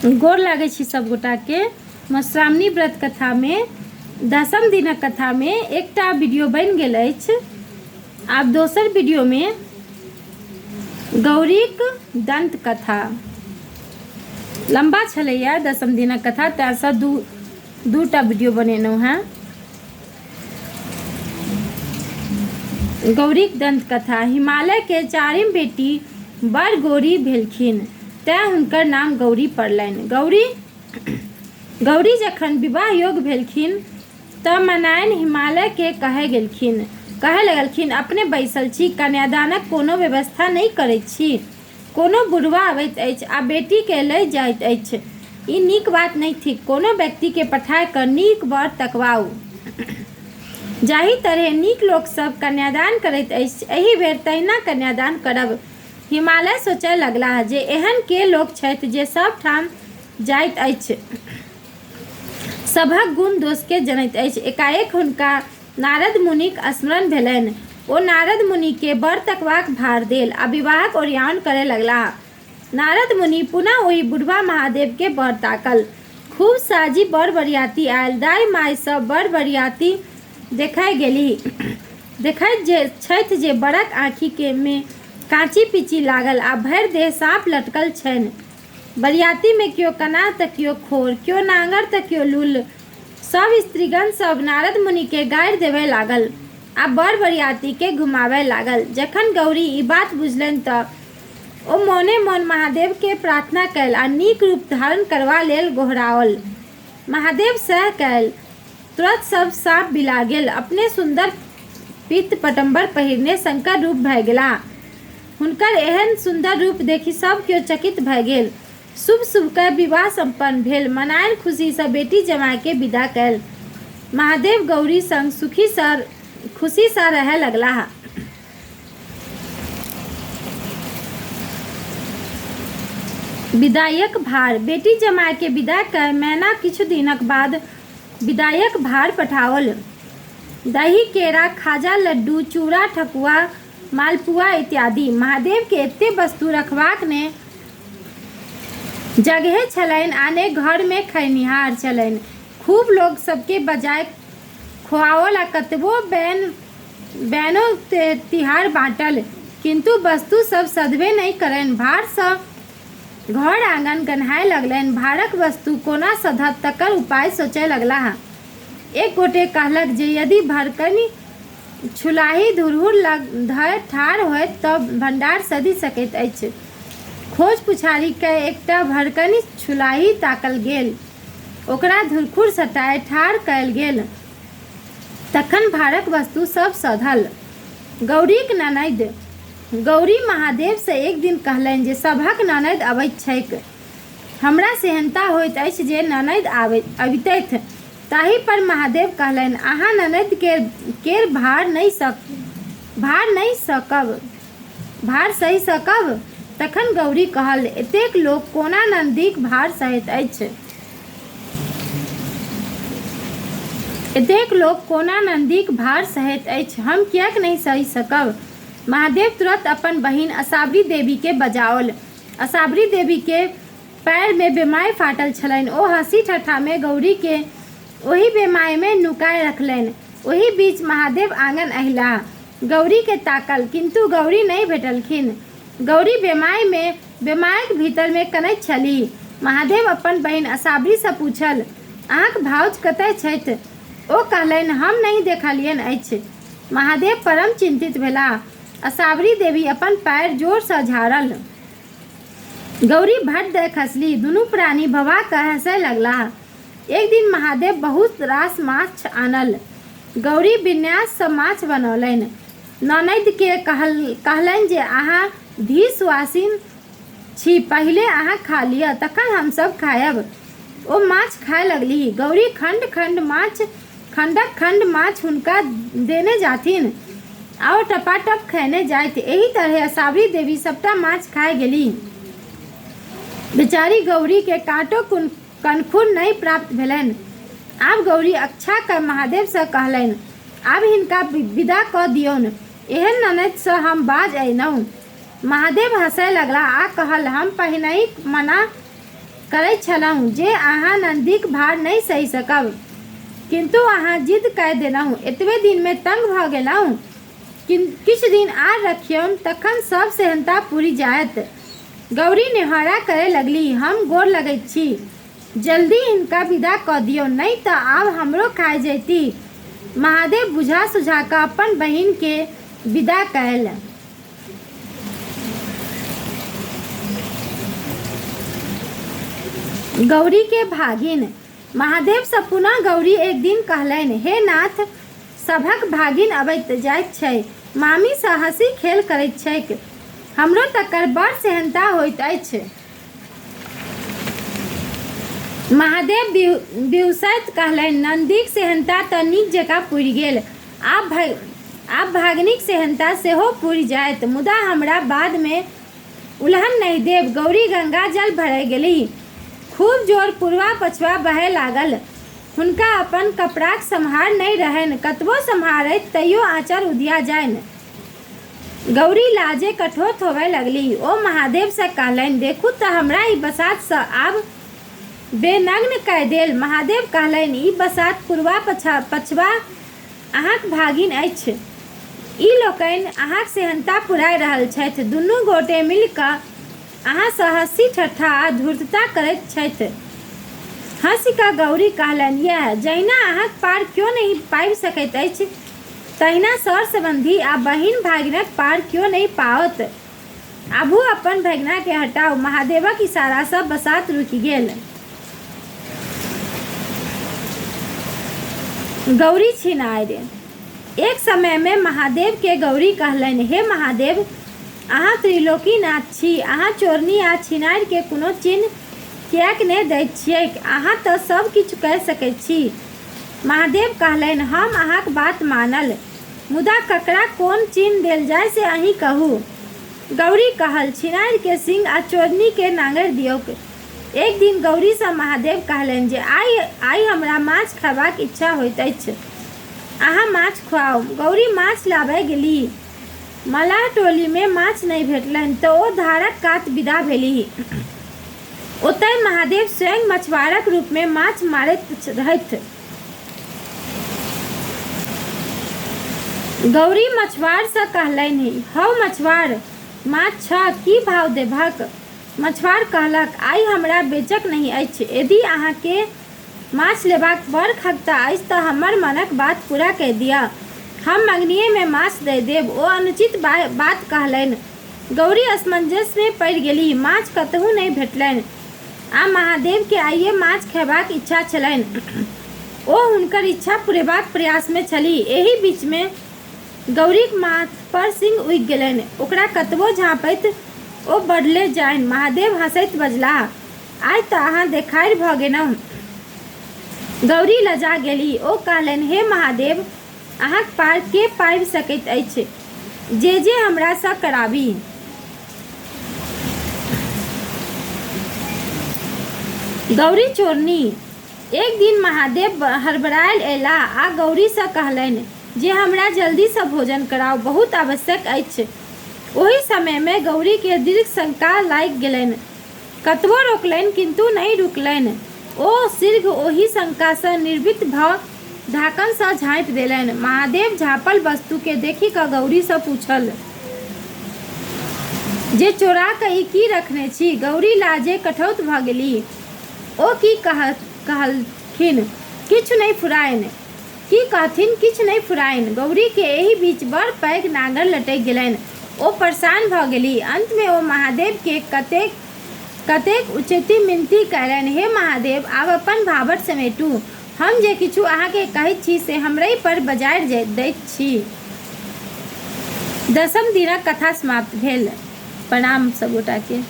गोर लागै छी सब गोटा के। मधुश्रावणी व्रत कथा में 10म दिनक कथा में एकटा वीडियो बन गेल अछि। आब दोसर वीडियो में गौरीक दंत कथा लंबा छलैया 10म दिनक कथा, तैसँ दूटा वीडियो बनेलहुँ हैं। गौरीक दंत कथा। हिमालय के चारिम बेटी बड़ गौरी भेलखिन, तैं हुनकर नाम गौरी पड़लनि। गौरी जखन विवाह योग्य भेलखिन तऽ मनायन हिमालय के कहै लगलखिन, अपने बैसल छी, कन्यादानक कोनो व्यवस्था नहि करैत छी। कोनो बुढ़वा अबैत अछि आ बेटी के लऽ जाइत अछि, ई नीक बात नहि थिक। कोनो व्यक्ति के पठाय कऽ नीक वर तकवाऊ। जाहि तरहे नीक लोक सब कन्यादान करैत अछि, एहि बेर तहिना कन्यादान करब। हिमालय सोचय लगलाह जे एहन के लोक छथि जे सब ठाम जाइत अछि, सभक गुण दोष के जनैत अछि। एकाएक हुनका नारद मुनिक स्मरण भेलनि। ओ नारद मुनि के वर तकबाक भार देल आ विवाहक ओरियान करय लगलाह। नारद मुनि पुनः ओहि बुढ़वा महादेव के वर ताकल। खूब साजी बर बरियाती आयल। दाई माय सब बर बरियाती देखय गेलीह। देखैत जे छथि जे बड़क आँखि के में काँची पीची लागल आ भरि देह साँप लटकल छनि। बरियाती में कियो कना तऽ कियो खोर, कियो नांगर तऽ कियो लूल। सब स्त्रीगण सब नारद मुनि के गारि देबय लागल आ बर बरियाती के घुमाबय लागल। जखन गौरी ई बात बुझलनि तऽ ओ मोने मोन महादेव के प्रार्थना कयल आ नीक रूप धारण करबा लेल गोहराओल। महादेव सह कयल, तुरंत सब साँप बिला गेल। अपने सुंदर पीत पटम्बर पहिरने शंकर रूप भऽ गेलाह। हुनकर एहन सुंदर रूप देखि सब केओ चकित भऽ गेल। शुभ शुभ कऽ विवाह संपन्न भेल। मनायन खुशी सँ बेटी जमाय के विदा कयल। महादेव गौरी संग खुशी सँ रहय लगलाह। विदाईक भार। बेटी जमाय के विदा कऽ मैना किछु दिनक बाद विदाईक भार पठाओल। दही, केरा, खाजा, लड्डू, चूड़ा, ठकुआ, मालपुआ इत्यादि। महादेव के एते वस्तु रखबाक ने जगहे छलनि आ ने घर में खैनिहार छलनि। खूब लोग सबके बजाय खुआओल आ कतबो बैनो तिहार बाँटल, किंतु वस्तु सब सधबे नहि करनि। भार सँ घर आंगन गन्हाय लगलनि। भारक वस्तु कोना सधत तकर उपाय सोचय लगलाह। एक गोटे कहलक जे यदि भरकनी छुलाही धुरहुर लग धरि ठाढ़ होयत तऽ भंडार सधि सकैत अछि। खोज पुछारी कऽ एकटा भरकनी छुलाही ताकल गेल, ओकरा धुरखुर सटाय ठाढ़ कयल गेल, तखन भारक वस्तु सब सधल। गौरीक ननैद। गौरी महादेव से एक दिन कहलनि जे सभक ननैद अबैत छैक, हमरा सेहनता होइत अछि जे ननैद अबितथि। ताहि पर महादेव कहलनि, अहाँ ननैद केर भार सहि सकब। तखन गौरी कहल, एतेक लोक कोना नंदीक भार सहैत अछि। एतेक लोक कोना नंदीक भार सहैत अछि, हम किएक नहि सहि सकब। महादेव तुरंत अपन बहिन असाबरी देवी के बजाओल। असाबरी देवी के पैर में बेमाय फाटल छलनि। ओ हंसी ठट्ठा में गौरी के ओहि बेमाय में नुकाय रखलनि। ओहि बीच महादेव आंगन अयलाह। गौरी के ताकल, किंतु गौरी नहि भेटलखिन। गौरी बेमायक भीतर में कनैत छलीह। महादेव अपन बहिन असाबरी सँ पूछल, अहाँक भाउज कतय छथि? ओ कहलनि, हम नहि देखलियनि अछि। महादेव परम चिंतित भेलाह। असाबरी देवी अपन पैर जोर सँ झाड़ल। गौरी भट दऽ खसली। दुनू प्राणी भवा कऽ हंसय लगलाह। एक दिन महादेव बहुत रास माछ आनल। गौरी विन्यास सँ माछ बनौलनि। ननैद के कहलनि जे अहाँ धीशवासिन छी, पहिले अहाँ खा लिअ, तखन हमसभ खायब। ओ माछ खाय लगलीह। गौरी खंडक खंड माछ हुनका देने जाथिन आ ओ टपाटप खैने जाइत। एही तरहे असाबरी देवी सबटा माछ खाय गेलीह। बेचारी गौरी के कांटो कनखुर नहि प्राप्त भेलनि। आब गौरी अक्षा कऽ महादेव सँ कहलनि, आब हिनका विदा कऽ दियौन, एहन ननैद सँ हम बाज अयलहुँ। महादेव हंसय लगलाह आ कहल, हम पहिनहि मना करैत छलहुँ जे अहाँ नन्दीक भार नहि सहि सकब, किन्तु अहाँ जिद कऽ देलहुँ। एतबे दिनमे तंग भऽ गेलहुँ। किछु दिन आर रखियौन, तखन सब सेहनता पूरि जायत। गौरी नेहारा करे लगली, हम गोर लगैत छी, जल्दी हिनका विदा कऽ दियौ, नहि तऽ आब हमरो खा जैती। महादेव बुझा सुझा कऽ अपन बहिन के विदा कयल। गौरी के भागिन। महादेव सँ पुनः गौरी एक दिन कहलनि, हे नाथ, सभक भागिन अबैत जाइत छै, मामी सँ हँसी खेल करैत छैक, हमरो तकर बड़ सेहनता होइत अछि। महादेव बिहुसैत कहलनि, नन्दीक सेहनता तऽ नीक जकाँ पुरि गेल, आब भागिनीक सेहनता सेहो पुरि जायत, मुदा हमरा बादमे उल्हन नहि देब। गौरी गंगा जल भरय गेली। खूब जोर पूर्वा पछवा बहय लागल। हुनका अपन कपड़ाक सम्हार नहि रहनि, कतबो सम्हारैत तैयो आँचर उधिया जानि। गौरी लाजे कठोर होबय लगली। ओ महादेव सँ कहलनि, देखू तऽ हमरा ई बसात सँ आब बेनग्न कऽ देल। महादेव कहलनि, ई बसात पूर्वा पछवा अहाँक भागिन अछि। ई लोकनि अहाँक सेहनता पुराय रहल छथि। दुनू गोटे मिलि कऽ अहाँ सँ हँसी ठट्ठा आ धूर्तता करैत छथि। हँसि कऽ गौरी कहलनि, यह जहिना अहाँक पार केओ नहि पाबि सकैत अछि, तहिना सर सम्बन्धी आ बहिन भागिनक पार केओ नहि पाओत। आबू अपन भगिना के हटाउ। महादेवक इशारा सँ बसात रुकि गेल। गौरी छिनारि। एक समय में महादेव के गौरी कहलनि, हे महादेव, अहाँ त्रिलोकीनाथ छी, अहाँ चोरनी आ छिनारि के कोनो चिन्ह किएक नहि दैत छियैक? अहाँ तऽ सब किछु कऽ सकैत छी। महादेव कहलनि, हम अहाँक बात मानल, मुदा ककरा कोन चिन्ह देल जाय से अहीं कहू। गौरी कहल, छिनारि के सींग आ चोरनी के नांगरि दियौक। एक दिन गौरी सँ महादेव कहलनि जे आइ हमरा माछ खयबाक इच्छा होइत अछि, अहाँ माछ खुआउ। गौरी माछ लाबय गेली। मलाह टोली में माछ नहि भेटलनि तऽ ओ धारक कात विदा भेलीह। ओतय महादेव स्वयं मछुआरक रूप में माछ मारैत रहथि। गौरी मछुआर सँ कहलनि, हौ मछुआर, माछ छ, की भाव देबहक? मछुआर कहलक, आइ हमरा बेचक नहि अछि। यदि अहाँके माछ लेबाक बड़ खगता अछि तऽ हमर मनक बात पूरा कऽ दिअ, हम मंगनिये में माछ दऽ देब। ओ अनुचित बात कहलनि। गौरी असमंजस में पड़ि गेली। माछ कतहु नहि भेटलनि आ महादेव के आइये माछ खयबाक इच्छा छलनि। ओ हुनकर इच्छा पुरेबाक प्रयास में छलीह। एहि बीच में गौरीक माथ पर सिंह उगि गेलनि। ओकरा कतबो झाँपैत ओ बढ़ले जानि। महादेव हँसैत बजलाह, आइ तऽ अहाँ देखारि भऽ गेलहुँ। गौरी लजा गेली। ओ कहलनि, हे महादेव, अहाँक पार के पाबि सकैत अछि, जे हमरा सँ कराबी। गौरी चोरनी। एक दिन महादेव हड़बड़ायल अयलाह आ गौरी सँ कहलनि जे हमरा जल्दी सँ भोजन कराउ, बहुत आवश्यक अछि। ओहि समय में गौरी के दीर्घ शंका लागि गेलनि। कतबो रोकलनि किन्तु नहि रुकलनि। ओ शीघ्र ओहि शंका सँ निर्भीत भऽ ढाकन सँ झाँपि देलनि। महादेव झाँपल वस्तु के देखि कऽ गौरी सँ पूछल जे चोरा कऽ ई की रखने छी? गौरी लाजे कठौत भऽ गेली। ओ की कहलखिन, किछु नहि फुरायन। की कहथिन, किछु नहि फुरायन। गौरी के एहि बीच बड़ पैघ नांगर लटकि गेलनि। ओ परेशान भऽ गेली। अंत में ओ महादेव के कतेक उच्चैती मिनती कयलनि, हे महादेव, आब अपन भावट समेटू। हम जे किछु अहाँके कहैत छी से हमरहि पर बजारि दैत छी। 10म दिनक कथा समाप्त भेल। प्रणाम सब गोटा के।